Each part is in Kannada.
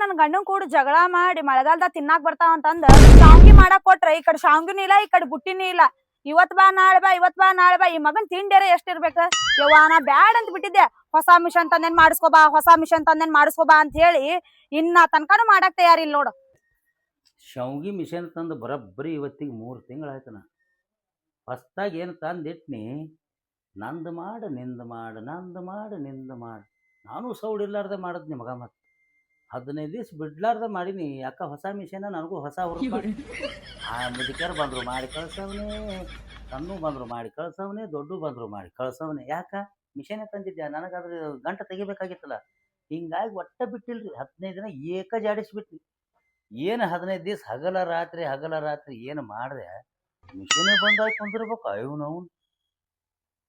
ನನ್ ಗಂಡನ್ ಕೂಡ ಜಗಳ ಮಾಡಿ ಮಳೆಗಾಲದಾಗ ತಿನ್ನಾಕ್ ಬರ್ತಾವ ಅಂತಂದ ಶಾವ್ಗಿ ಮಾಡಾಕ್ ಕೊಟ್ರ ಈ ಕಡೆ ಶಾವ್ಗಿನೂ ಇಲ್ಲ ಈ ಕಡೆ ಬುಟ್ಟಿನೂ ಇಲ್ಲ. ಇವತ್ ಬಾ ನಾಳೆ ಬಾ ಇವತ್ ಬಾ ನಾಳೆ ಬಾ. ಈ ಮಗನ್ ತಿಂಡಿಯರ ಎಷ್ಟ್ ಇರ್ಬೇಕ. ಯವ್ವ ನಾ ಬ್ಯಾಡ್ ಅಂತ ಬಿಟ್ಟಿದ್ದೆ. ಹೊಸ ಮಿಷನ್ ತಂದೇನ್ ಮಾಡಿಸ್ಕೋಬಾ ಹೊಸ ಮಿಷನ್ ತಂದೇನ್ ಮಾಡಿಸ್ಕೋಬಾ ಅಂತ ಹೇಳಿ ಇನ್ನ ತನಕನೂ ಮಾಡಾಕ್ ತಯಾರಿಲ್ಲ ನೋಡು. ಶಾವ್ಗಿ ಮಿಷನ್ ತಂದು ಬರೋಬ್ಬರಿ ಇವತ್ತಿಗೆ 3 ತಿಂಗಳಾಯ್ತನ. ಹೊಸ್ದಾಗಿ ಏನು ತಂದಿಟ್ನಿ, ನಂದು ಮಾಡು ನಿಂದು ಮಾಡು ನಂದು ಮಾಡು ನಿಂದು ಮಾಡು. ನಾನು ಸೌಡಿರ್ಲಾರ್ದೆ ಮಾಡಿದ್ನಿ ಮಗ. ಮತ್ತೆ 15 ದಿವ್ಸ ಬಿಡ್ಲಾರ್ದೆ ಮಾಡೀನಿ. ಯಾಕ ಹೊಸ ಮಿಷನ್ ನನಗೂ ಹೊಸ ಹುರುಪ. ಆ ಮುದುಕ್ಯಾರು ಬಂದರು ಮಾಡಿ ಕಳ್ಸವ್ನೆ, ಸಣ್ಣ ಬಂದರು ಮಾಡಿ ಕಳ್ಸವ್ನೆ, ದೊಡ್ಡ ಬಂದರು ಮಾಡಿ ಕಳ್ಸವ್ನೆ. ಯಾಕ ಮಿಷನೇ ತಂದಿದ್ದೆ, ನನಗಾದ್ರೆ ಗಂಟೆ ತೆಗಿಬೇಕಾಗಿತ್ತಲ್ಲ. ಹಿಂಗಾಗಿ ಒಟ್ಟ ಬಿಟ್ಟಿಲ್ರಿ. 15 ದಿನ ಏಕ ಜಾಡಿಸ್ಬಿಟ್ನಿ. ಏನು 15 ದಿವ್ಸ ಹಗಲ ರಾತ್ರಿ ಏನು ಮಾಡಿದೆ, ಮಿಷನೇ ಬಂದಾಗಿ ಕುಂದಿರ್ಬೇಕು. ಅಯ್ಯೋ ನಾವು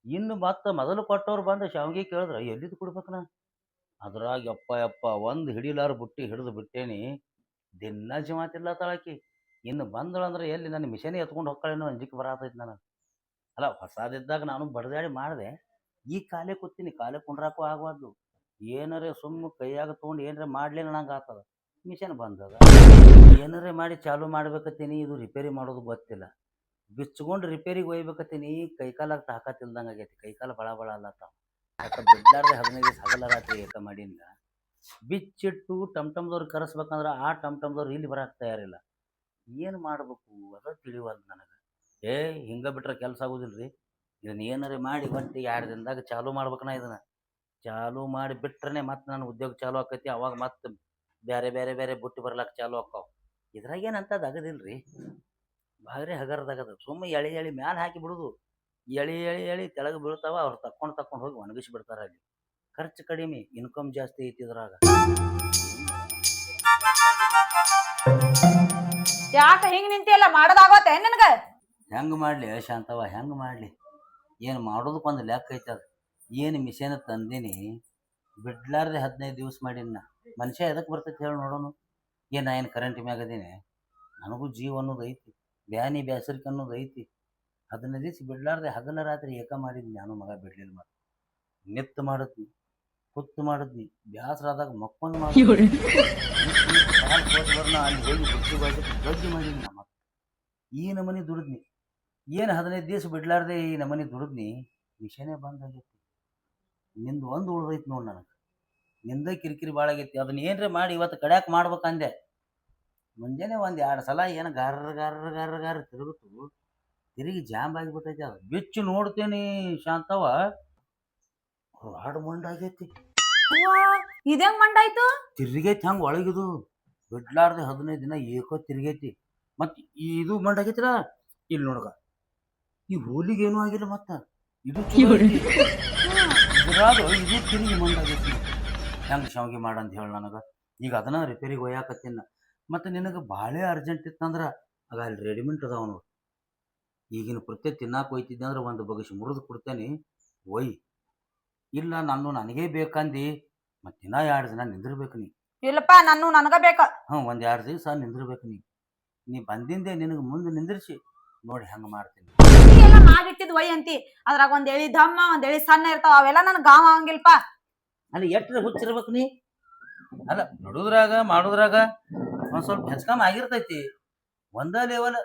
ಇನ್ನು ಮತ್ತೆ ಮೊದಲು ಕೊಟ್ಟವ್ರು ಬಂದು ಶಾವ್ಗಿ ಕೇಳಿದ್ರೆ ಎಲ್ಲಿದ್ದು ಕೊಡ್ಬೇಕನ. ಅದ್ರಾಗ ಯಪ್ಪ ಒಂದು ಹಿಡಿಲಾರ ಬುಟ್ಟಿ ಹಿಡಿದು ಬಿಟ್ಟೇನಿ. ದಿನ ಜಮಾತಿಲ್ಲ ತಳಕಿ. ಇನ್ನು ಬಂದಳಂದ್ರೆ ಎಲ್ಲಿ ನನ್ನ ಮಿಷನೇ ಎತ್ಕೊಂಡು ಹೋಗ್ಕೊಳ್ಳೇನೋ ಅಂಜಿಕೆ ಬರತೈತಿ ನನಗೆ. ಅಲ್ಲ ಹೊಸದಿದ್ದಾಗ ನಾನು ಬಡ್ದಾಡಿ ಮಾಡಿದೆ. ಈ ಕಾಲೇ ಕೂತೀನಿ, ಕಾಲೇ ಕುಂಡ್ರಾಕೂ ಆಗಬಾರ್ದು. ಏನಾರೇ ಸುಮ್ಮ ಕೈಯಾಗ ತೊಗೊಂಡು ಏನಾರ ಮಾಡ್ಲಿ ನಂಗೆ ಆಗ್ತದ. ಮಿಷನ್ ಬಂದದ, ಏನಾರೇ ಮಾಡಿ ಚಾಲು ಮಾಡ್ಬೇಕತ್ತೀನಿ. ಇದು ರಿಪೇರಿ ಮಾಡೋದು ಗೊತ್ತಿಲ್ಲ. ಬಿಚ್ಕೊಂಡು ರಿಪೇರಿಗೆ ಒಯ್ಬೇಕತ್ತೀನಿ. ಕೈಕಾಲಾಗ ತಾಕತ್ತಿಲ್ದಂಗೆ ಆಗೈತಿ. ಕೈಕಾಲು ಬಳ ಅಲ್ಲತ್ತಾವ. ಯಾಕೆ ಬಿಡ್ಲಾರ್ದೆ 15 ದಿವಸ ಹಗಲ ರಾತ್ರಿ ಏಕ ಮಾಡಿಂದ ಬಿಚ್ಚಿಟ್ಟು ಟಮ್ದವ್ರು ಕರೆಸ್ಬೇಕಂದ್ರೆ ಆ ಟಮ್ದವ್ರು ಇಲ್ಲಿ ಬರಕ್ಕೆ ತಯಾರಿಲ್ಲ. ಏನು ಮಾಡ್ಬೇಕು ಅದ ತಿಳಿವಲ್ದು ನನಗೆ. ಹಿಂಗೆ ಬಿಟ್ರೆ ಕೆಲಸ ಆಗೋದಿಲ್ರಿ. ಇದನ್ನ ಏನಾರೇ ಮಾಡಿ ಒಟ್ಟು 2 ದಿನದಾಗ ಚಾಲು ಮಾಡ್ಬೇಕನ. ಇದನ್ನು ಚಾಲು ಮಾಡಿ ಬಿಟ್ರೆ ಮತ್ತೆ ನನ್ನ ಉದ್ಯೋಗ ಚಾಲು ಆಕೈತಿ. ಅವಾಗ ಮತ್ತೆ ಬೇರೆ ಬುಟ್ಟಿ ಬರ್ಲಾಕ ಚಾಲು ಆಕ್ಕಾವ. ಇದ್ರಾಗ ಏನಂತದ್ದು ಆಗದಿಲ್ರಿ. ಭಾರಿ ಹಗರದಾಗದ. ಸುಮ್ಮ ಎಳಿ ಮ್ಯಾಲೆ ಹಾಕಿ ಬಿಡುದು. ಎಳಿ ತೆಳಗೆ ಬೀಳ್ತಾವ. ಅವ್ರು ತಕ್ಕೊಂಡು ಹೋಗಿ ಒಣಗಿಸಿ ಬಿಡ್ತಾರೆ. ಅಲ್ಲಿ ಖರ್ಚು ಕಡಿಮೆ, ಇನ್ಕಮ್ ಜಾಸ್ತಿ ಐತಿ ಇದ್ರಾಗ. ಯಾಕ ಹಿಂಗ್ ನಿಂತಿಯಲ್ಲ, ಮಾಡೋದಾಗತ್ತೆ ನಿನಗ? ಹೆಂಗೆ ಮಾಡಲಿ ಶಾಂತವ, ಹೆಂಗೆ ಮಾಡಲಿ? ಏನು ಮಾಡೋದಕ್ಕೊಂದು ಲೆಕ್ಕ ಐತೆ. ಅದು ಏನು ಮಿಷನ್ ತಂದೀನಿ, ಬಿಡ್ಲಾರ್ದೆ 15 ದಿವಸ ಮಾಡೀನಿ. ನಾ ಮನುಷ್ಯ ಎದಕ್ಕೆ ಬರ್ತೈತಿ ಹೇಳಿ ನೋಡೋಣ. ಏನು ಕರೆಂಟ್ ಮ್ಯಾಗದೀನಿ. ನನಗೂ ಜೀವ ಅನ್ನೋದು ಐತಿ, ಬ್ಯಾಸರಿಕೆ ಅನ್ನೋದು ಐತಿ. 15 ದಿವ್ಸ ಬಿಡ್ಲಾರ್ದೆ ಹಗಲ ರಾತ್ರಿ ಏಕ ಮಾಡಿದ್ನಿ. ನಾನು ಮಗ ಬಿಡ್ಲಿಲ್ಲ. ಮತ್ತೆ ನಿತ್ತು ಮಾಡಿದ್ನಿ, ಕುತ್ತು ಮಾಡಿದ್ನಿ, ಬ್ಯಾಸರಾದಾಗ ಮಕ್ಕೊಂದು ಮಾಡಿದ್ನಿ. ಅಲ್ಲಿ ಹೋಗಿ ಬುಟ್ಟಿ ಗಡ್ಡಿ ಮಾಡಿದ್ನಿ. ನಮ್ಮ ಈ ನಮನಿ ದುಡಿದ್ನಿ. ಏನು 15 ದಿವ್ಸ ಬಿಡ್ಲಾರ್ದೆ ಈ ನಮನಿ ದುಡಿದ್ನಿ. ಮಿಷನೇ ಬಂದಾಗೈತಿ. ನಿಂದು ಒಂದು ಉಳ್ದೈತಿ ನೋಡಿ ನನಗೆ. ನಿಂದ ಕಿರಿಕಿರಿ ಭಾಳ ಆಗೈತಿ. ಅದನ್ನ ಏನ್ರೆ ಮಾಡಿ ಇವತ್ತು ಕಡ್ಯಾಕ ಮಾಡ್ಬೇಕಂದೆ. ಮುಂಜಾನೆ 1-2 ಸಲ ಏನು ಗಾರ ತಿರುಗುತ್ತು. ತಿರುಗಿ ಜಾಂಬ್ ಆಗಿಬಿಟ್ಟೈತಿ. ಅದು ಬಿಚ್ಚು ನೋಡ್ತೇನಿ ಶಾಂತವ, ರಾಡ್ ಮಂಡಾಗೈತಿ. ಇದೇಂಗ್ ಮಂಡಾಯ್ತು? ತಿರುಗೈತಿ ಹಂಗೆ ಒಳಗಿದು. ಬಿಡ್ಲಾರ್ದೆ 15 ದಿನ ಏಕೋ ತಿರುಗೈತಿ. ಮತ್ತು ಇದು ಮಂಡಾಗೈತಿಲ್ಲ ಇಲ್ಲಿ ನೋಡ್ಗ. ಈ ಹೋಲಿಗೆ ಏನೂ ಆಗಿಲ್ಲ. ಮತ್ತು ಇದು ಇದ್ರಾಗ ಇದು ತಿರುಗಿ ಮಂಡಾಗೈತಿ. ಹೆಂಗೆ ಶಾವ್ಗಿ ಮಾಡಂತ ಹೇಳಿ ನನಗೆ. ಈಗ ಅದನ್ನ ರಿಪೇರಿಗೆ ಒಯ್ಯಾಕತ್ತೀನಿ. ಮತ್ತು ನಿನಗೆ ಭಾಳ ಅರ್ಜೆಂಟ್ ಇತ್ತಂದ್ರೆ ಆಗ ಅಲ್ಲಿ ರೆಡಿಮೆಂಟ್ ಅದಾವ ನೋಡಿ. ಈಗಿನ ಪ್ರತ್ಯೇಕ ತಿನ್ನಾಕೆ ಹೋಯ್ತಿದ್ದೆ ಅಂದ್ರೆ ಒಂದು ಬಗಸಿ ಮುರಿದು ಕೊಡ್ತೇನೆ, ಒಯ್. ಇಲ್ಲ ನನಗೇ ಬೇಕಂದು ಮತ್ತು ದಿನ 2 ದಿನ ನಿಂದಿರ್ಬೇಕು ನೀ. ಇಲ್ಲಪ್ಪ, ನನಗ ಬೇಕ. ಒಂದು 2 ದಿವಸ ನಿಂದಿರ್ಬೇಕು ನೀ ಬಂದಿಂದೆ. ನಿನಗೆ ಮುಂದೆ ನಿಂದಿರ್ಸಿ ನೋಡಿ ಹೆಂಗೆ ಮಾಡ್ತೀನಿ. ಎಲ್ಲ ಮಾಡಿಟ್ಟಿದ್ ಒಯ್ ಅಂತಿ. ಅದ್ರಾಗ ಒಂದ್ ಎಳಿ ದಮ್ಮ ಒಂದ್ ಎಳಿ ಸಣ್ಣ ಇರ್ತಾವ. ಅವೆಲ್ಲ ನನ್ ಗಾವ ಹಂಗಿಲ್ಪ. ಅಲ್ಲಿ ಎಟ್ರೆ ಹುಚ್ಚಿರ್ಬೇಕು ನೀ. ಅಲ್ಲ ಬಿಡುದ್ರಾಗ ಮಾಡೋದ್ರಾಗ ಒಂದು ಸ್ವಲ್ಪ ಹೆಚ್ಕಮ್ಮ ಆಗಿರ್ತೈತಿ. ಒಂದೇ ಲೆವೆಲ್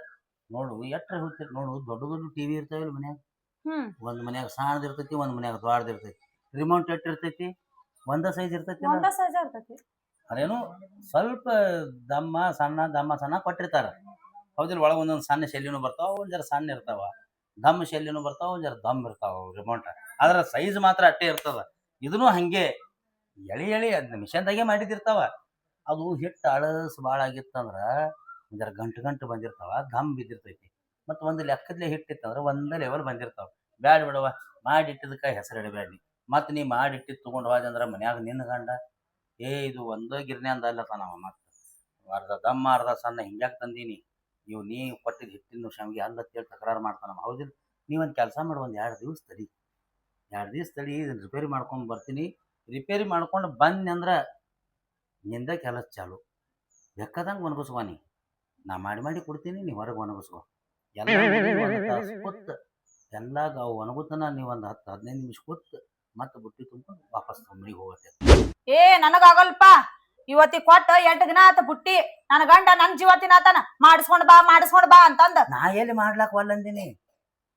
ನೋಡು. ಎಟ್ರೆ ಹುಚ್ಚಿರ್ ನೋಡು. ದೊಡ್ಡ ಟಿವಿ ಇರ್ತಾವಿಲ್ಲ ಮನ್ಯಾಗ. ಒಂದು ಮನ್ಯಾಗ ಸಣ್ಣದ ಇರ್ತೈತಿ, ಒಂದು ಮನ್ಯಾಗ ದೊಡ್ಡದು ಇರ್ತೈತಿ. ರಿಮೋಟ್ ಇರ್ತೈತಿ, ಒಂದ ಸೈಜ್ ಇರ್ತೈತಿ. ಅದೇನು ಸ್ವಲ್ಪ ದಮ್ಮ ಸಣ್ಣ ಕೊಟ್ಟಿರ್ತಾರ. ಹೌದಿಲ್ಲ. ಒಳಗೆ ಒಂದೊಂದು ಸಣ್ಣ ಶೆಲ್ಲಿನೂ ಬರ್ತಾವ, ಒಂದು ಜರ ಸಣ್ಣ ಇರ್ತಾವ. ದಮ್ ಶೆಲ್ಲಿನೂ ಬರ್ತಾವ, ಒಂದು ಜರ ದಮ್ ಇರ್ತಾವ ರಿಮೋಟ್. ಅದರ ಸೈಜ್ ಮಾತ್ರ ಅಟ್ಟೆ ಇರ್ತದ. ಇದನ್ನು ಹಂಗೆ ಎಳಿ ಅದನ್ನ ಮಿಷನ್ದಾಗೆ ಮಾಡಿದಿರ್ತಾವ. ಅದು ಹಿಟ್ಟು ಅಳಸ್ ಭಾಳ ಆಗಿತ್ತಂದ್ರೆ ಒಂದು ಜರ ಗಂಟು ಬಂದಿರ್ತಾವ, ದಮ್ ಬಿದ್ದಿರ್ತೈತಿ. ಮತ್ತು ಒಂದು ಲೆಕ್ಕದಲ್ಲೇ ಹಿಟ್ಟಿತ್ತಂದ್ರೆ ಒಂದೇ ಲೆವೆಲ್ ಬಂದಿರ್ತಾವ. ಬ್ಯಾಡ ಬಿಡವ, ಮಾಡಿಟ್ಟಿದ್ದಕ್ಕೆ ಹೆಸರು ಇಡಬೇಡಿ. ಮತ್ತು ನೀ ಮಾಡಿಟ್ಟಿದ್ದು ತೊಗೊಂಡು ಹೋದಂದ್ರೆ ಮನ್ಯಾಗ ನಿನ್ನ ಗಂಡ ಇದು ಒಂದೇ ಗಿರ್ನೆ ಅಂದಲ್ಲತ್ತ ನಾವು. ಮತ್ತು ಅರ್ಧ ದಮ್ಮ ಅರ್ಧ ಸಣ್ಣ ಹಿಂಗ್ಯಾಕೆ ತಂದೀನಿ, ನೀ ಕೊಟ್ಟಿದ್ದು ಹಿಟ್ಟಿನ ಶಾವ್ಗಿ ಅಲ್ಲತ್ತೇಳಿ ತಕರಾರು ಮಾಡ್ತಾನಮ್ಮ. ಹೌದಿಲ್ಲ. ನೀವೊಂದು ಕೆಲಸ ಮಾಡಿ, ಒಂದು 2 ದಿವಸ ತಡಿ. 2 ದಿವಸ ತಡಿ, ಇದನ್ನು ರಿಪೇರಿ ಮಾಡ್ಕೊಂಡು ಬರ್ತೀನಿ. ರಿಪೇರಿ ಮಾಡ್ಕೊಂಡು ಬಂದೆ ಅಂದ್ರೆ ನಿಂದ ಕೆಲಸ ಚಾಲು. ಬೇಕಾದಂಗೆ ಒಣಗಿಸ್ಕೊ ನೀ. ನಾ ಮಾಡಿ ಕೊಡ್ತೀನಿ, ನೀವು ಹೊರಗೆ ಒಣಗಿಸ್ಕೊ. ಎಲ್ಲ ಕೂತ್ ಎಲ್ಲಾಗ ಅವು ಒಣಗುತ್ತನ ನೀವು ಒಂದು 10-15 ನಿಮಿಷ ಕೂತ್ ಮತ್ತೆ ಬುಟ್ಟಿ ತುಂಬ್ಕೊಂಡು ವಾಪಸ್ ಮನೆಗೆ ಹೋಗುತ್ತೆ. ನನಗಾಗಲ್ಪ. ಇವತ್ತಿಗ್ ಕೊಟ್ಟ 8 ದಿನ ಆತ ಬುಟ್ಟಿ. ನನ್ ಗಂಡ ನನ್ ಜೀವ ತಿನ್ನತಾನ, ಮಾಡಿಸ್ಕೊಂಡ್ ಬಾ ಅಂತಂದ. ನಾ ಎಲ್ಲಿ ಮಾಡ್ಲಾಕ್ ಒಲ್ಲಂದಿನಿ,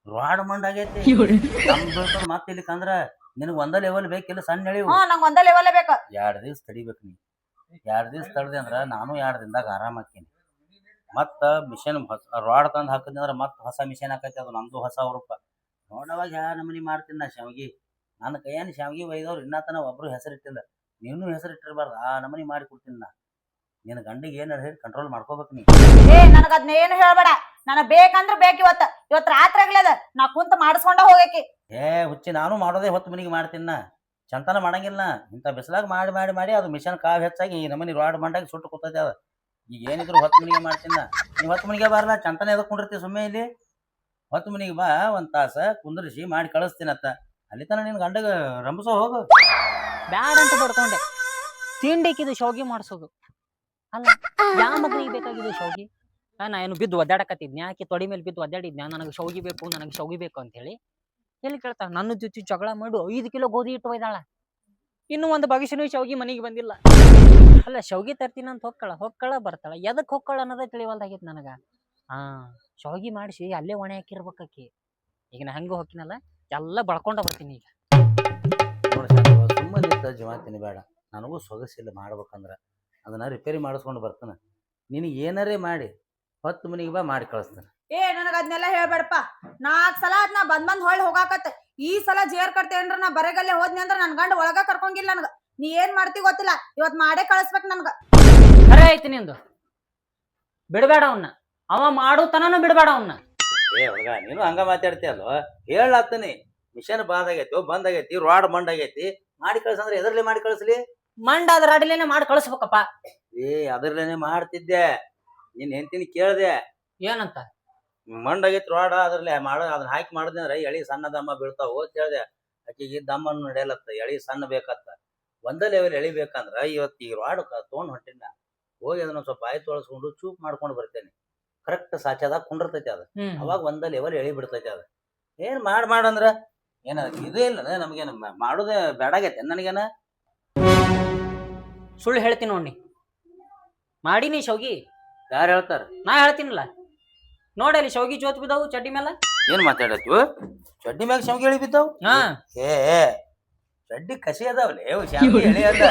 ರಾಡ್ ಮಂಡಾಗೈತಿ ಮತ್ತೆ ಇಲ್ಲಿಕಂದ್ರ ನಿನಗ್ ಒಂದ ಲೆವೆಲ್ ಬೇಕಿಲ್ಲ ಸಣ್ಣ ಹೇಳಿ. ನಂಗ್ ಒಂದ ಲೆವೆಲ್ ಬೇಕ. 2 ದಿವ್ಸ ತಡಿಬೇಕು ನೀ. 2 ದಿವ್ಸ ತಡ್ದೆ ಅಂದ್ರ ನಾನು 2 ದಿನದಾಗ ಆರಾಮ್ ಹಾಕೀನಿ. ಮತ್ತ ಮಿಷನ್ ರಾಡ್ ತಂದ್ ಹಾಕಿದ್ನಿ ಅಂದ್ರ ಮತ್ ಹೊಸ ಮಿಷನ್ ಹಾಕೈತಿ, ಅದು ನಮ್ದು ಹೊಸ ರೂಪ. ನೋಡವಾಗ ಯಾ ನಮನಿ ಮಾಡ್ತೀನಿ ನಾ ಶಾವ್ಗಿ. ನನ್ನ ಕೈಯನ್ ಶಾವ್ಗಿ ಒಯ್ದವ್ರು ಇನ್ನತನ ಒಬ್ರು ಹೆಸರಿಟ್ಟಿಲ್ಲ. ನೀನು ಹೆಸರಿಟ್ಟಿರ್ಬಾರ್ದು, ಆ ನಮನಿ ಮಾಡಿ ಕೊಡ್ತೀನಿ ನಾ. ನಿನ್ನ ಗಂಡಿಗೆ ಏನ್ ಹೇಳಿ ಕಂಟ್ರೋಲ್ ಮಾಡ್ಕೋಬೇಕು ನೀ. ನನಗ ಅದನ್ನ ಏನು ಹೇಳ್ಬೇಡ. ನನಗ್ ಬೇಕಂದ್ರ ಬೇಕ್. ಇವತ್ ರಾತ್ರಿ ಆಗ್ಲದ, ನಾ ಕುಂತ ಮಾಡಿಸ್ಕೊಂಡ ಹೋಗಕಿ. ಹುಚ್ಚಿ, ನಾನು ಮಾಡೋದೇ ಹೊತ್ತು ಮನಿಗೆ ಮಾಡ್ತೀನಿ ನಾ. ಚಂತನ ಮಾಡಂಗಿಲ್ಲ. ಇಂಥ ಬಿಸಿಲಾಗ ಮಾಡಿ ಮಾಡಿ ಮಾಡಿ ಅದು ಮಿಷನ್ ಕಾವ್ ಹೆಚ್ಚಾಗಿ ಈ ನಮನಿ ರಾಡ್ ಮಂಡಾಗಿ ಸುಟ್ಟು ಕೂತೈತೆ ಅದ. ಈಗ ಏನಿದ್ರು ಹೊತ್ತು ಮನಿಗೆ ಮಾಡ್ತೀನಿ ನಾ. ನೀವು ಹೊತ್ತು ಮನಿಗೆ ಬಾರಲ್ಲ, ಚಂತನ ಎದಕ್ ಕುಂಡಿರ್ತಿ ಸುಮ್ಮನೆ ಇಲ್ಲಿ. ಹೊತ್ತು ಮನಿಗೆ ಬಾ, 1 ತಾಸ ಕುಂದ್ರಿಸಿ ಮಾಡಿ ಕಳಿಸ್ತೀನತ್ತ. ಅಲ್ಲಿ ತನ ನಿನ್ ಗಂಡಗ ರಂಬಸೋ ಹೋಗು. ಬ್ಯಾಡ ಅಂತ ಬಡ್ಕೊಂಡೆ. ತಿಂಡಿಕಿದು ಶಾವ್ಗಿ ಮಾಡ್ಸೋದು ಅಲ್ಲ, ಯಾವ ಮಗನಿಗೆ ಬೇಕಾಗಿದ್ದು ಶಾವ್ಗಿ? ನಾ ಏನು ಬಿದ್ದು ಒದ್ದಾಡಕತ್ತಿದ್ನಿ, ಆಕೆ ತೊಡಿ ಮೇಲೆ ಬಿದ್ದು ಒದ್ದಾಡಿದ್ನ, ನನಗೆ ಶಾವ್ಗಿ ಬೇಕು ಅಂತ ಹೇಳಿ. ಎಲ್ಲಿ ಕೇಳ್ತಾಳ? ನನ್ನ ಜೊತೆ ಜಗಳ ಮಾಡು 5 ಕಿಲೋ ಗೋಧಿ ಇಟ್ಟು ಒಯ್ದಾಳ. ಇನ್ನು ಒಂದು ಭವಿಷ್ಯನೂ ಶಾವ್ಗಿ ಮನೆಗೆ ಬಂದಿಲ್ಲ. ಅಲ್ಲ, ಶಾವ್ಗಿ ತರ್ತೀನಿ ಅಂತ ಹೊಕ್ಕಳ ಬರ್ತಾಳ. ಎದಕ್ ಹೊಕ್ಕಳ ಅನ್ನೋದೇ ತಿಳಿವಲ್ದಾಗೈತಿ ನನಗ. ಶಾವ್ಗಿ ಮಾಡಿಸಿ ಅಲ್ಲೇ ಒಣೆ ಹಾಕಿರ್ಬೇಕಾಕಿ. ಈಗ ನಾ ಹೆಂಗ ಹೊಕ್ಕಿನಲ್ಲ, ಎಲ್ಲ ಬಳ್ಕೊಂಡ ಬರ್ತೀನಿ ಈಗ. ಸುಮ್ಮನೆ ಜೀವ ತಿನ್ಬೇಡ. ನನಗೂ ಸೊಗಸಿಲ್ಲ ಮಾಡ್ಬೇಕಂದ್ರ ಅದನ್ನ ರಿಪೇರಿ ಮಾಡಿಸ್ಕೊಂಡು ಬರ್ತಾನೆ. ನಿನಗೆ ಏನಾರೇ ಮಾಡಿ ಹೊತ್ತು ಮನಿಗೆ ಬಾ, ಮಾಡಿ ಕಳಿಸ್ತಾನೆ. ನನಗ ಅದನ್ನೆಲ್ಲ ಹೇಳ್ಬೇಡಪ್ಪ. 4 ಸಲ ಅದ್ ನಾ ಬಂದ್ ಹೊಳ್ ಹೋಗಾಕತ್ತ. ಈ ಸಲ ಜೇರ್ ಕಟ್ತೇನ್ರ ನಾ ಬರೆಗಲ್ಲೇ ಹೋದ್ನಿ ಅಂದ್ರ ನನ್ ಗಂಡ ಒಳಗ ಕರ್ಕೊಂಗಿಲ್ಲ ನನಗ. ನೀ ಏನ್ ಮಾಡ್ತಿ ಗೊತ್ತಿಲ್ಲ, ಇವತ್ ಮಾಡೇ ಕಳಿಸ್ಬೇಕ್ ನನ್ಗ. ಖರೆ ಐತಿ ನಿಂದು. ಬಿಡ್ಬೇಡ ಅವನ್ನ, ಅವ ಮಾಡುತನನು ಬಿಡ್ಬೇಡ ಅವನ್ನ. ಹುಡುಗ, ನೀನು ಹಂಗ ಮಾತಾಡ್ತೀಯಲ್ವ? ಹೇಳತ್ತೀನಿ, ಮಿಷನ್ ಬಂದಾಗೈತಿ, ರಾಡ್ ಮಂಡಾಗೈತಿ, ಮಾಡಿ ಕಳ್ಸಂದ್ರೆ ಎದರ್ಲಿ ಮಾಡಿ ಕಳಿಸ್ಲಿ? ಮಂಡಾದ್ರ ಅಡಿಲೇನೆ ಮಾಡಿ ಕಳಿಸ್ಬೇಕಪ್ಪ. ಅದ್ರಲ್ಲೇನೆ ಮಾಡ್ತಿದ್ದೆ. ನೀನ್ ಹೆಂಡತಿನ ಕೇಳ್ದೆ ಏನಂತ? ಮಂಡಾಗೈತಿ ರಾಡ, ಅದ್ರಲ್ಲೇ ಅದನ್ನ ಹಾಕಿ ಮಾಡಿದ್ನಿ ಅಂದ್ರೆ ಎಳಿ ಸಣ್ಣ ದಮ್ಮ ಬೀಳ್ತಾವ ಅಂತ ಹೇಳ್ದೆ. ಆಕಿಗೆ ದಮ್ಮನ್ನು ನಡೆಯಲತ್ತ, ಎಳಿ ಸಣ್ಣ ಬೇಕತ್ತ. ಒಂದ ಲೆವೆಲ್ ಎಳಿಬೇಕಂದ್ರ ಇವತ್ತು ಈ ರಾಡ್ ತೊಗೊಂಡ್ ಹೊಂಟಿನ, ಹೋಗಿ ಅದನ್ನ ಸ್ವಲ್ಪ ಬಾಯಿ ತೊಳಸ್ಕೊಂಡು ಚೂಪ್ ಮಾಡ್ಕೊಂಡು ಬರ್ತೇನೆ. ಕರೆಕ್ಟ್ ಸಾಚದಾಗ ಕುಂಡಿರ್ತೈತಿ ಅದ. ಅವಾಗ ಒಂದ ಲೆವೆಲ್ ಎಳಿ ಬಿಡ್ತೈತಿ ಅದ. ಏನ್ ಮಾಡಂದ್ರ ಏನ ಇದೇ ಇಲ್ಲ ನಮ್ಗೇನ ಮಾಡೋದೇ ಬೇಡಾಗೈತೆ ನನಗೇನ. ಸುಳ್ಳು ಹೇಳ್ತೀನಿ ನೋಡಿ. ಮಾಡೀನಿ ಶಾವ್ಗಿ. ಯಾರು ಹೇಳ್ತಾರ? ನಾ ಹೇಳ್ತೀನಿಲ್ಲ. ನೋಡಲ್ಲಿ ಶಾವ್ಗಿ ಜೋತ್ ಬಿದ್ದಾವು ಚಡ್ಡಿ ಮೇಲೆ. ಏನ್ ಮಾತಾಡತ್ತೀವ? ಚಡ್ಡಿ ಮ್ಯಾಗ ಶಾವ್ಗಿ ಎಳಿ ಬಿದ್ದಾವ್? ಚಡ್ಡಿ ಕಸಿ ಅದಾವಲ್ಲ, ಶಾವ್ಗಿ ಎಳಿ ಅದ.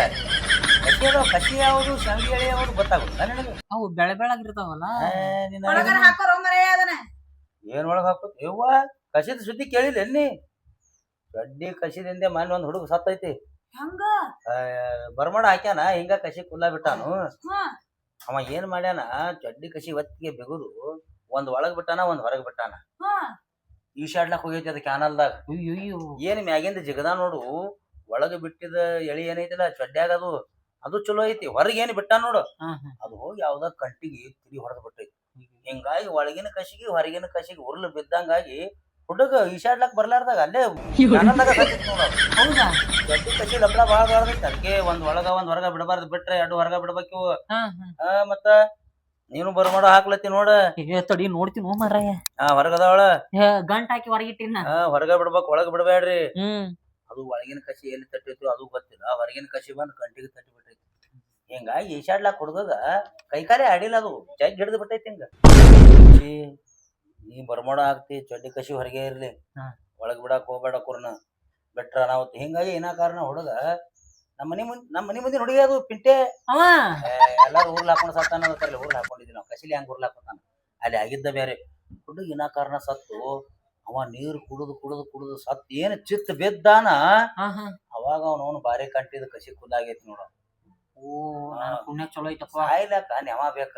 ಕಸಿ ಅದಾವ. ಕಸಿ ಯಾವುದು ಶಾವ್ಗಿ ಎಳಿ ಯಾವುದು ಗೊತ್ತಾಗುತ್ತ ನನಗೆ? ಅವು ಬೆಳಗಿರ್ತಾವಲ್ಲ. ಏನ್ ಒಳಗ ಹಾಕೋತ್? ಯವ್ವ, ಕಸಿದ ಸುದ್ದಿ ಕೇಳಿಲ್ಲ ಎನ್ನಿ? ಚಡ್ಡಿ ಕಸಿದಿಂದೆ ಮನೆ ಒಂದ್ ಹುಡುಗ ಸತ್ತೈತಿ. ಬರ್ಮಾಡ ಹಾಕ್ಯಾನ, ಹಿಂಗ ಕಸಿ ಕುಲ್ಲ ಬಿಟ್ಟಾನು. ಅವ ಏನ್ ಮಾಡ್ಯಾನ, ಚಡ್ಡಿ ಕಸಿ ಒತ್ತಿಗೆ ಬೆಗುದು ಒಂದ್ ಒಳಗ್ ಬಿಟ್ಟಾನ, ಒಂದ್ ಹೊರಗ್ ಬಿಟ್ಟಾನ. ಈಶಾಡ್ಲಕ್ ಹೋಗೈತಿ ಅದ ಕ್ಯಾನಲ್ದಾಗ. ಏನ್ ಮ್ಯಾಗಿಂದ ಜಿಗದ ನೋಡು. ಒಳಗ ಬಿಟ್ಟಿದ ಎಳಿ ಏನೈತಿಲ್ಲ ಚಡ್ಡ್ಯಾಗ, ಅದು ಚಲೋ ಐತಿ. ಹೊರಗೆ ಏನ್ ಬಿಟ್ಟ ನೋಡು, ಅದು ಹೋಗಿ ಯಾವ್ದ ಕಂಟಿಗೆ ತಿರಿ ಹೊಡೆದ್ ಬಿಟ್ಟೈತಿ. ಹಿಂಗಾಗಿ ಒಳಗಿನ ಕಸಿಗೆ ಹೊರಗಿನ ಕಸಿಗೆ ಉರ್ಲು ಬಿದ್ದಂಗಾಗಿ ಹುಡುಗ ಈಶಾಡ್ಲಕ್ ಬರ್ಲಾರ್ದಾಗ ಅಲ್ಲೇ ಕ್ಯಾನಲ್ದಾಗ ಸತ್ತಿತ್ ನೋಡ. ಚಡ್ಡಿ ಕಸಿ ಲಬ್ಡ ಬಾಳ ಬಾಳ್ದೈತಿ. ಅದಕ್ಕೆ ಒಂದ್ ಒಳಗ ಒಂದ್ ಹೊರಗ ಬಿಡಬಾರ್ದು, ಬಿಟ್ರೆ 2 ಹೊರಗ ಬಿಡ್ಬೇಕು. ಮತ್ತ ನೀನು ಬರ್ಮಾಡ ಹಾಕ್ಲತ್ತಿ ನೋಡ. ತಡಿ ನೋಡ್ತೀನಿ ಮಾರಾಯ. ಹೊರಗದವಳ ಗಂಟ್ ಹಾಕಿ ಹೊರಗಿಟ್ಟಿನ. ಹೊರಗ ಬಿಡ್ಬೇಕು, ಒಳಗ ಬಿಡಬೇಡ್ರಿ. ಅದು ಒಳಗಿನ ಕಸಿ ಎಲ್ಲಿ ತಟ್ಟೈತಿ ಅದು ಗೊತ್ತಿಲ್ಲ. ಹೊರಗಿನ ಕಸಿ ಬಂದ್ ಕಂಟಿಗೆ ತಟ್ಟಿ ಬಿಟ್ಟೈತಿ. ಹಿಂಗಾಗಿ ಈಶಾಡ್ಲಾಕ್ ಹುಡುಗಗ ಕೈಕಾಲೆ ಆಡಿಲ್ಲ, ಅದು ಜಗ್ ಹಿಡಿದು ಬಿಟ್ಟೈತಿ. ಹಿಂಗ ನೀ ಬರ್ಮಾಡ ಹಾಕ್ತಿ, ಚಡ್ಡಿ ಕಸಿ ಹೊರಗೆ ಇರ್ಲಿ, ಒಳಗ್ ಬಿಡಾಕ್ ಹೋಗ್ಬೇಡ ಕುರ್ನ, ಬಿಟ್ರ ಅನಾಹುತ. ಹಿಂಗಾಗಿ ಏನಾಕಾರಣ ಹುಡುಗ ನಮ್ಮ ಮನಿ ಮುಂದಿನ ಹುಡುಗಿ ಅದು ಪಿಂಟೆ. ಎಲ್ಲಾರು ಊರ್ಲ್ ಹಾಕೊಂಡ್ ಸತ್ತಾನ. ಊರ್ಲ್ ಹಾಕೊಂಡಿದ್ವಿ ನಾವು. ಕಸಿಲಿ ಹಂಗ ಊರ್ಲ್ ಹಾಕೋತಾನ, ಅಲ್ಲಿ ಆಗಿದ್ದ ಬೇರೆ. ಹುಡುಗ ಏನಾಕಾರಣ ಸತ್ತು. ಅವ ನೀರು ಕುಡಿದು ಸತ್ ಏನ್ ಚಿತ್ತ ಬಿದ್ದಾನ. ಅವಾಗ ಅವನು ಬಾರಿ ಕಂಟಿದ ಕಸಿ ಕುಲ್ಲಾಗೈತಿ ನೋಡ. ಪುಣ್ಯ ಚಲೋ ಐತಪ್ಪ. ಸಾಯ್ಲಾಕ ನೆವ ಬೇಕ.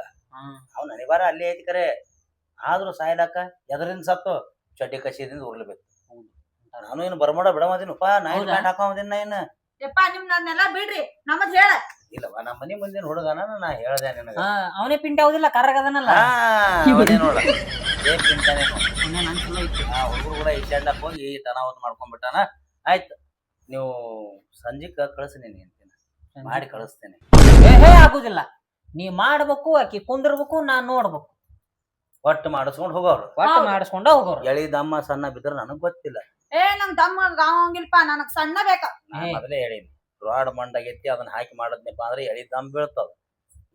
ಅವ್ನ ಅನಿವಾರ ಅಲ್ಲೇ ಐತಿ ಕರೆ. ಆದ್ರೂ ಸಾಯ್ಲಾಕ ಎದರಿಂದ ಸತ್ತು? ಚಡ್ಡಿ ಕಸಿದಿಂದ ಉರ್ಲ್ಬೇಕು. ನಾನು ಏನು ಬರ್ಮಾಡ ಬಿಡಮದಿನಪ್ಪ. ನಾ ಏನು ಪ್ಯಾಂಟ್ ಹಾಕೋದಿನ ಏನ? ನಿಮ್ನೆಲ್ಲ ಬಿಡ್ರಿ, ನಮದ್ ಹೇಳ. ಇಲ್ಲವ, ನಮ್ಮ ಮನಿ ಮುಂದಿನ ಹುಡುಗನ ನಾ ಹೇಳ್ದೆ ನಿನಗ. ಅವನೇ ಪಿಂಟೆ ಹೌದಿಲ್ಲ, ಕರ್ರಗದನಲ್ಲ ನೋಡ. ಪಿಂಟನೆ ಹುಡುಗರು ಕೂಡ ಈಶಾಡ್ಲಕ್ ಹೋಗಿ ತನಾವತ್ ಮಾಡ್ಕೊಂಡ್ಬಿಟ್ಟಾನ. ಆಯ್ತು, ನೀವು ಸಂಜಿಕ ಕಳ್ಸಿ, ನೀನ್ ಮಾಡಿ ಕಳಿಸ್ತೇನೆ. ಆಗುದಿಲ್ಲ. ನೀ ಮಾಡ್ಬೇಕು, ಆಕಿ ಕುಂದಿರ್ಬೇಕು, ನಾನ್ ನೋಡ್ಬೇಕು. ಒಟ್ಟು ಮಾಡಿಸ್ಕೊಂಡ್ ಹೋಗೋರು. ಒಟ್ಟು ಮಾಡಿಸ್ಕೊಂಡ ಹೋಗೋರು. ಎಳಿ ದಮ್ಮ ಸಣ್ಣ ಬಿದ್ರ ನನಗ್ ಗೊತ್ತಿಲ್ಲ. ನಂಗ್ ದಮ್ಮ ಆಗಂಗಿಲ್ಪ, ನನಗ್ ಸಣ್ಣ ಬೇಕ. ಮೊದಲೇ ಹೇಳಿನಿ, ರಾಡ್ ಮಂಡಾಗೈತಿ ಅದನ್ನ ಹಾಕಿ ಮಾಡದ್ನಪ್ಪ ಅಂದ್ರೆ ಎಳಿ ದಮ್ ಬೀಳ್ತದ.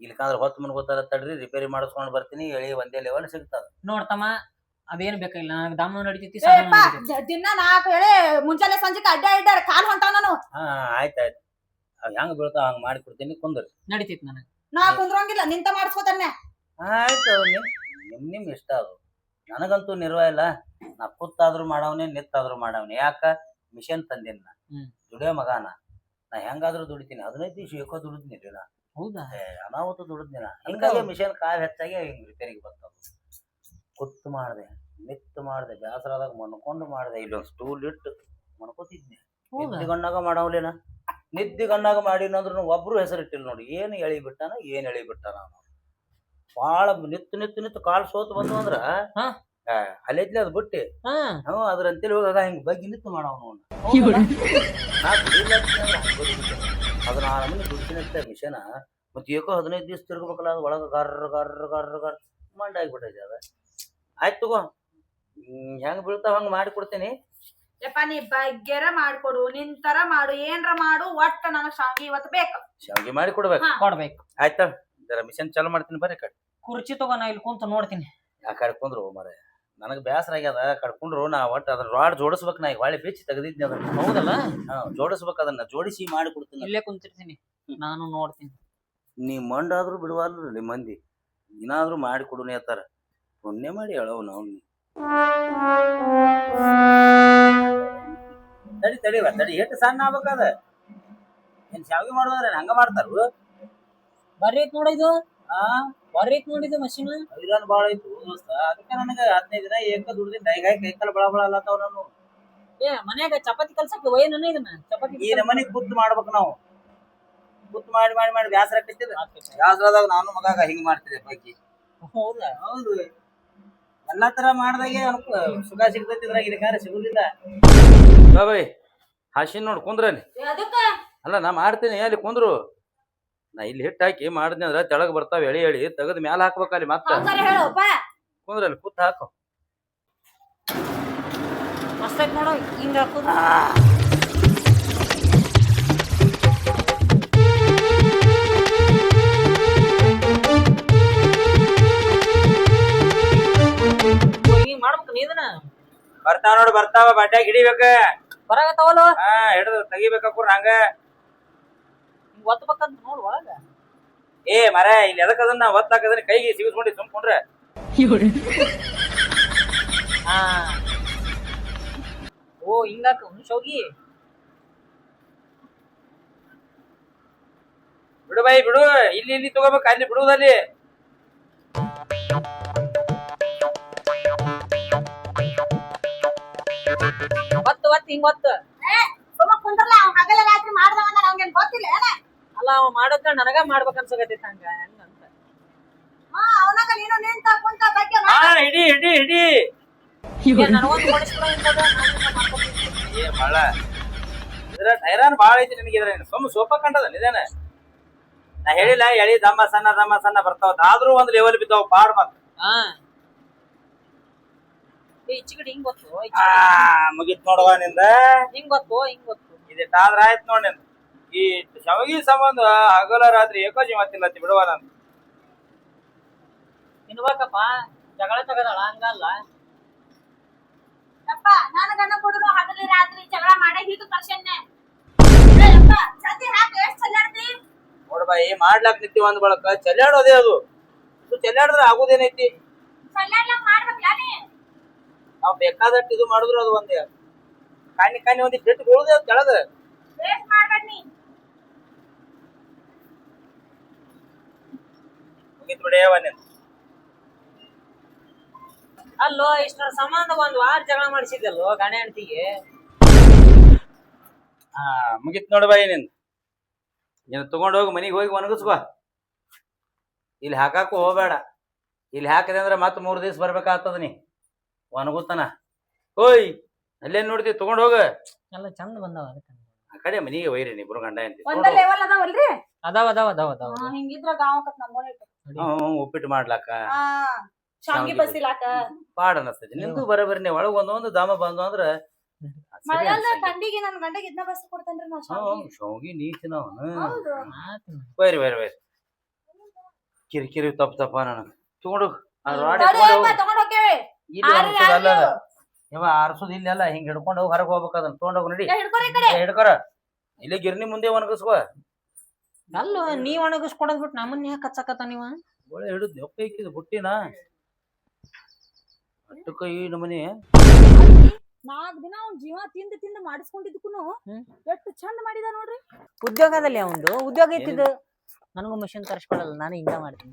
ಇಲ್ಕಂದ್ರೆ ಹೊತ್ತು ಮುನ್ಗೋತಾರ ತಡ್ರಿ ರಿಪೇರಿ ಮಾಡಿಸ್ಕೊಂಡ್ ಬರ್ತೀನಿ, ಎಳಿ ಒಂದೇ ಲೆವೆಲ್ ಸಿಗ್ತದ. ನೋಡ್ತಮ್ಮ ಅದೇನ್ ಬೇಕಾಗಿಲ್ಲ ನನಗೆ ದಮ್ ನಡಿತೈತಿ ಏಪ್ಪ, ದಿನ 4 ಹೇಳಿ ಮುಂಚಾಲೆ ಸಂಜೆಗೆ ಅಡ್ಡ ಇಡ್ಡಾರ ಕಾಲ್ ಹೊಂಟಾವ ನಾನು. ಹಾ ಆಯ್ತಾಯ್ತು, ಅವ್ ಹೆಂಗ್ ಬೀಳ್ತಾವ ಹಂಗ್ ಮಾಡಿ ಕೊಡ್ತೀನಿ, ಕುಂದ್ರಿ. ನಡಿತೈತಿ ನನಗೆ. ನಾ ಕುಂದ್ರಂಗಿಲ್ಲ, ನಿಂತ ಮಾಡಿಸ್ಕೋತಾನೆ. ಆಯ್ತು, ನಿಮ್ ಇಷ್ಟ ಅದು. ನನಗಂತೂ ನಿರ್ವಾಹ ಇಲ್ಲ. ನಾ ಕೂತಾದ್ರೂ ಮಾಡವನೆ, ನಿತ್ತಾದ್ರೂ ಮಾಡವನೆ. ಯಾಕ ಮಿಷನ್ ತಂದಿನ ದುಡಿಯೋ ಮಗಾನ. ನಾ ಹೆಂಗಾದ್ರೂ ದುಡಿತೀನಿ. 15 ದಿವಸ ಏಕೋ ದುಡಿದ್ನಿ ನಾ. ಹೌದಾ? ಅನಾಹುತ ದುಡಿದ್ನಿನ. ಹಿಂಗಾಗಿ ಮಿಷನ್ ಕಾಲ್ ಹೆಚ್ಚಾಗಿ ಹಿಂಗ್ ರಿಪೇರಿಗೆ ಬರ್ತಾವ. ಕುತ್ತು ಮಾಡ್ದೆ, ನಿತ್ತು ಮಾಡ್ದೆ, ಬ್ಯಾಸರಾದಾಗ ಮನ್ಕೊಂಡು ಮಾಡ್ದೆ. ಇಲ್ಲೊಂದು ಸ್ಟೂಲ್ ಇಟ್ಟು ಮನ್ಕೋತಿದ್ನಿ. ನಿದ್ದಿಗಣ್ಣಾಗ ಮಾಡವ್ಲೇನ, ನಿದ್ದಿಗಣ್ಣಾಗ ಮಾಡಿನಂದ್ರು ಒಬ್ರು ಹೆಸರಿಟ್ಟಿಲ್ಲ ನೋಡಿ. ಏನು ಎಳಿ ಬಿಟ್ಟಾನ, ಏನ್ ಎಳಿ ಬಿಟ್ಟಾನ. ಬಾಳ ನಿತ್ತು ಕಾಲ್ ಸೋತ್ ಬಂದು ಅಂದ್ರ ಅಲ್ಲೈತ್ಲಿ ಅದ್ ಬಿಟ್ಟಿ ಅದ್ರಂತೇಳಿ ಹೋಗಾಗ ಹಿಂಗ್ ಬಗ್ಗೆ ನಿತ್ತು ಮಾಡವ್. ಅದ್ರ 6 ಮನೆ ದುಡ್ಡಿನಂತ ಮಿಷನ. ಮತ್ತೆ ಏಕೋ 15 ದಿವಸ ತಿರ್ಗಬೇಕಲ್ಲ, ಅದು ಒಳಗ ಗರ್ರ ಗರ್ರ ಗರ್ರ ಗರ್ ಮಂಡ ಆಗಿಬಿಟ್ಟೈತಿ ಅದ. ಆಯ್ತು ತಗೋ, ಹೆಂಗ್ ಬೀಳ್ತಾವ ಹಂಗ ಮಾಡಿ ಕೊಡ್ತೀನಿ. ಯಪ್ಪ ನೀ ಬಗ್ಗೆರ ಮಾಡ್ಕೊಡು, ನಿಂತರ ಮಾಡು, ಏನ್ರ ಮಾಡು, ಒಟ್ಟ ನನಗ್ ಶಾವಿಗೆ ಇವತ್ತು ಬೇಕು. ಶಾವಿಗೆ ಮಾಡಿ ಕೊಡ್ಬೇಕು. ಆಯ್ತಾ, ಜರ ಮಿಷನ್ ಚಾಲು ಮಾಡ್ತೀನಿ. ಬರ್ರಿ ಕಡೆ ಕುರ್ಚಿ ತಗೋ, ನಾ ಇಲ್ಲಿ ಕುಂತ ನೋಡ್ತೀನಿ. ಯಾ ಕಡ್ಕೊಂಡ್ರು ಮರ ನನಗ್ ಬ್ಯಾಸರ ಆಗ್ಯದ. ಕಡ್ಕೊಂಡ್ರು ನಾ ಒಟ್ಟು ಅದ್ರ ರಾಡ್ ಜೋಡಿಸ್ಬೇಕು. ನಾ ಈಗ ಹೊಳೆ ಬೆಚ್ಚಿ ತೆಗದಿದ್ನಿ ಅದನ್ನ. ಹೌದಲ್ಲ? ಜೋಡಿಸ್ಬೇಕು, ಅದನ್ನ ಜೋಡಿಸಿ ಮಾಡಿ ಕೊಡ್ತೀನಿ. ಇಲ್ಲೇ ಕುಂತಿರ್ತೀನಿ, ನಾನು ನೋಡ್ತೀನಿ. ನೀ ಮಂಡಾದ್ರೂ ಬಿಡುವಲ್ರಿ ನಿಮ್ಮ ಮಂದಿ. ಏನಾದ್ರೂ ಮಾಡಿ ಕೊಡುನಿ ಅತ್ತಾರ. ಪುಣ್ಯ ಮಾಡಿ ಹೇಳವ್ ನಾವು. ತಡಿವ ತಡಿ, ಎಷ್ಟು ಸಣ್ಣ ಆಗ್ಬೇಕದ. ಏನ್ ಶಾವಿಗೆ ಮಾಡೋದ್ರೆ ಹಂಗ ಮಾಡ್ತಾರ. ಬರ್ರಿ ನೋಡ ಇದು, ಬರ್ರಿ ನೋಡಿದ ಮಷೀನ್ ಐರನ್ ಬಾಳ ಐತು ದೋಸ್ತ. ಅದಕ್ಕೆ ನನಗೆ 15 ದಿನ ಏಕ ದುಡ್ದಿನ ಕೈ ಕಾಲ ಬಳ ಬಳ ಅಲ್ಲತ್ತಾವ. ನಾನು ಮನ್ಯಾಗ ಚಪಾತಿ ಕಲ್ಸಕ್ಕೆ ಒಯ್ಯನ ಇದನ್ನ ಚಪಾತಿ ಈ ನಮನಿಗ್ ಕುತ್ತು ಮಾಡ್ಬೇಕು ನಾವು. ಕುತ್ತು ಮಾಡಿ ಮಾಡಿ ಮಾಡಿ ಬ್ಯಾಸರ ಆಕೈತಿಲ್ಲ. ಬ್ಯಾಸರದಾಗ ನಾನು ಮಗಾಗ ಹಿಂಗ್ ಮಾಡ್ತಿದ್ದೆ ಬಗ್ಗೆ. ಹೌದಾ? ಹೌದು, ಎಲ್ಲಾ ತರ ಮಾಡ್ದಾಗೆ ಸುಖ ಸಿಗ್ತೈತಿ. ಇದ್ರಾಗ ಇದಕ್ಕಾರೆ ಸಿಗುದಿಲ್ಲ. ಬಾಬಾಯ್ ಹಾಸಿನ ನೋಡ್ ಕುಂದ್ರಲ್ಲಿ. ಅಲ್ಲ ನಾ ಮಾಡ್ತೀನಿ, ಅಲ್ಲಿ ಕುಂದ್ರು. ನಾ ಇಲ್ಲಿ ಹಿಟ್ಟು ಹಾಕಿ ಮಾಡಿದ್ನಿ ಅಂದ್ರ ತೆಳಗ್ ಬರ್ತಾವ. ಎಳಿ ಎಳಿ ತೆಗದ್ ಮ್ಯಾಲ ಹಾಕ್ಬೇಕಲ್ಲಿ. ಮತ್ತ ಕುಂದ್ರಲ್ಲಿ ಕುತ್ತ ಹಾಕು. ಮಸ್ತ್ ಐತ್ ನೋಡು, ಹಿಂಗ ಹಾಕೋದು. ಮಾಡ್ಬೇಕು ನೀ ಇದನ್ನ. ಬರ್ತಾವ ನೋಡು, ಬರ್ತಾವ. ಬಡ್ಡ್ಯಾಗ ಹಿಡಿಬೇಕ. ಬರಾಗತ್ತಾವಲ್ಲ? ಹಿಡಿದು ತೆಗಿಬೇಕೂರ್ ಹಂಗ ಒತ್ತಬೇಕಂತ ನೋಡ್ ಒಳಗ. ಏ ಮರ, ಇಲ್ಲಿ ಎದಕ್ಕದನ್ನ ಒತ್ತಾಕದನ್ನ ಕೈಗೆ ಸಿಗಿಸ್ಕೊಂಡು ಸುಮ್ಕೊಂಡ್ರೆ. ಓ ಹಿಂಗಾಕ ಶೋಗಿ. ಬಿಡು ಬೈ ಬಿಡು. ಇಲ್ಲಿ ತಗೋಬೇಕು, ಅಲ್ಲಿ ಬಿಡುವುದಲ್ಲಿ. ಒತ್ತು ಹಿಂಗ ಒತ್ತು. ಅಲ್ಲ ಅವ ಮಾಡೋದ್ ನನಗ ಮಾಡ್ಬೇಕ ಅನ್ಸಕತ್ತೈತಿ. ಹಂಗ ಹೆಂಗಂತ ಹಿಡಿ ಹಿಡಿ ಹಿಡಿ. ನನಗೊಂದು ಓಡಿಸ್ಬಿಡ. ಏ ಮಳ, ಇದ್ರ ಹೈರಾನ್ ಬಾಳ ಐತಿ ನಿನಗೆ. ಇದ್ರ ಸುಮ್ಮ ಸೋಪ ಕಂಡದ ನಿಧಾನ. ನಾ ಹೇಳಿಲ್ಲ ಎಳಿ ದಮ್ಮ ಸಣ್ಣ ಬರ್ತಾವ. ಆದ್ರೂ ಒಂದ್ ಲೆವೆಲ್ ಬಿದ್ದಾವ ಪಾಡ್. ಮತ್ ಇಚ್ಚಿಗಡಿ ಹಿಂಗ್ ಗೊತ್ತು. ಮುಗಿತ್ ನೋಡುವ ನಿಂದ. ಹಿಂಗ್ ಗೊತ್ತು ಇದಿಟ್ಟಾದ್ರ ಆಯ್ತು ನೋಡಿ. ಈ ಶಾವಿಗೆ ಸಂಬಂಧ ಹಗಲ ರಾತ್ರಿ ಏಕೋ ಜೀವತ್ತಿಲ್ಲ ಬಿಡುವ. ನಾನು ತಿನ್ಬೇಕಪ್ಪ, ಜಗಳ ತಗದಾಳ ಹಂಗಲ್ಲ. ನನಗನ್ನ ಕೊಡುನು ಹಗಲಿ ರಾತ್ರಿ ಜಗಳ ಮಾಡೇ ಹೀಗೆ ಕರ್ಸನ್ನೆ. ನೋಡ್ಬಾಯಿ, ಮಾಡ್ಲಾಕ್ ನಿಂತಿ ಒಂದ್ ಬಳಕ ಚಲ್ಲಾಡೋದೇ ಅದು. ಚಲ್ಲಾಡಿದ್ರೆ ಆಗುದೇನೈತಿ. ನಾವ್ ಬೇಕಾದಟ್ಟು ಇದು ಮಾಡಿದ್ರು ಅದು ಒಂದೇ ಕಾಣಿ ಒಂದಿ ಬಿಟ್ಟು ಬೀಳುದೇ ಅದು ಕೆಳಗ. ಮುಗಿತ್ ಬಿಡೇವ ನೀನ್. ಅಲ್ಲೋ ಇಷ್ಟರ ಸಂಬಂಧ 1 ವಾರ ಜಗಳ ಮಾಡಿಸಿದಲ್ಲೋ ಗಣೆ ಹೆಂಡತಿಗೆ. ಮುಗಿತ್ ನೋಡ್ಬಾಯಿ ನಿನ್. ನೀನು ತಗೊಂಡ್ ಹೋಗಿ ಮನಿಗೆ ಹೋಗಿ ಒಣಗಿಸ್ಕೋ. ಇಲ್ಲಿ ಹಾಕಾಕು ಹೋಗ್ಬೇಡ. ಇಲ್ಲಿ ಹಾಕಿದೆ ಅಂದ್ರೆ ಮತ್ತ 3 ದಿವಸ ಬರ್ಬೇಕಾಗ್ತದ. ನೀ ಒಣಗುತ್ತಾನ. ಓಯ್ ಅಲ್ಲೇನ್ ನೋಡ್ತಿ, ತಗೊಂಡ್ ಹೋಗ. ಎಲ್ಲ ಚಂದ ಬಂದಾವ. ಆ ಕಡೆ ಮನಿಗೆ ಒಯ್ರಿ ಇಬ್ರು ಗಂಡ ಹೆಂಡತಿ. ಅದಾವ. ಹಿಂಗಿದ್ರ ಗಾವಕತ್ ನಮ್ಮನೆ ಉಪ್ಪಿಟ್ಟು ಮಾಡ್ಲಾಕ, ಶಾವಿಗೆ ಬಸಿಲಾಕ ಪಾಡ ಅನಸ್ತೈತಿ. ನಿಂದು ಬರಬರಿ ಒಳಗ್ ಒಂದೊಂದು ದಾಮ ಬಂದು ಅಂದ್ರ ಮಳೆಗಾಲದ ತಂಡಿಗೆ ನನ್ ಗಂಡಗೆ ಇದನ್ನ ಬಸ್ ಕೊಡ್ತಾನ್ರಿ ನಾ ಶಾವ್ಗಿ. ಶಾವ್ಗಿ ನೀ ತಿನ್ನವನ ಹೌದು ಬೈರಿ ಬೈರಿ ಬೈರಿ ಕಿರಿಕಿರಿ ತಪ್ಪ ನನಗ ತಗೊಂಡು ತಡಿ ಅಮ್ಮ, ತಗೊಂಡ್ ಹೋಗ್ತೇವೆ. ಇಲ್ಲಿ ಅಲ್ಲ ಇವ ಆರ್ಸುದ್ ಇಲ್ಲಿ ಅಲ್ಲ ಹಿಂಗ್ ಹಿಡ್ಕೊಂಡು ಹೋಗಿ ಹೊರಗೆ ಹೋಗ್ಬೇಕು ಅದನ್ನ ತಗೊಂಡೋಗಿ ನಡಿ ಹಿಡ್ಕೊರಿ ಈ ಕಡೆ. ಹಿಡ್ಕೊರ ಇಲ್ಲೇ ಗಿರ್ನಿ ಮುಂದೆ ಒಣಗಿಸ್ಕೋ ಅಲ್ಲ ನೀವ್ ಒಣಗಿಸ್ಕೊಡದ್ ಬಿಟ್ಟು ನಮ್ಮನ್ನ ಯಾಕೆ ಹಚ್ಚಕತ್ತ ನೀವ ಒಳ್ಳೆ ಹಿಡಿದ್ ಒಪ್ಪ ಇಕ್ಕಿದ್ ಬುಟ್ಟಿನ ಅಟ್ಟಕ್ಕ ಈ ನಮನಿ 4 ದಿನ ಅವ್ನ್ ಜೀವ ತಿಂದು ತಿಂದು ಮಾಡಿಸ್ಕೊಂಡಿದ್ದಕ್ಕೂನು ಹ್ಮ್. ಎಷ್ಟು ಚಂದ ಮಾಡಿದ ನೋಡ್ರಿ. ಉದ್ಯೋಗದಲ್ಲಿ ಅವಂದು ಉದ್ಯೋಗ ಐತಿದ್ದು ನನಗೂ ಮಿಷನ್ ತರಿಸ್ಕೊಡಲ್ಲ ನಾನು ಹಿಂಗ ಮಾಡ್ತೀನಿ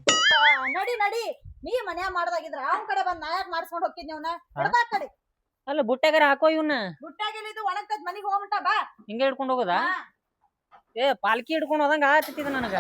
ನಡಿ ನಡಿ, ನೀ ಮನ್ಯಾಗ ಮಾಡ್ದಾಗಿದ್ರ ಅವ್ನ ಕಡೆ ಬಂದ್ ನಾ ಯಾಕೆ ಮಾಡಿಸ್ಕೊಂಡ್ ಹೋಗ್ತಿದ್ನಿ ಅವ್ನ. ಹಿಡ್ಕೊ ಆ ಕಡೆ. ಅಲ್ಲ ಬುಟ್ಟಾಗಾರ ಹಾಕೋ ಇವನ್ನ ಗುಟ್ಟಾಗಿಲ್ಲ ಇದು ಒಣಗ್ತದ, ಮನಿಗ್ ಹೋಗ್ಬಿಟ್ಟ ಬಾ. ಹಿಂಗ ಹಿಡ್ಕೊಂಡು ಹೋಗೋದಾ ಹಾ. ಏ ಪಾಲ್ಕಿ ಹಿಡ್ಕೊಂಡು ಹೋದಂಗ ಆತಿದ್ ನನಗ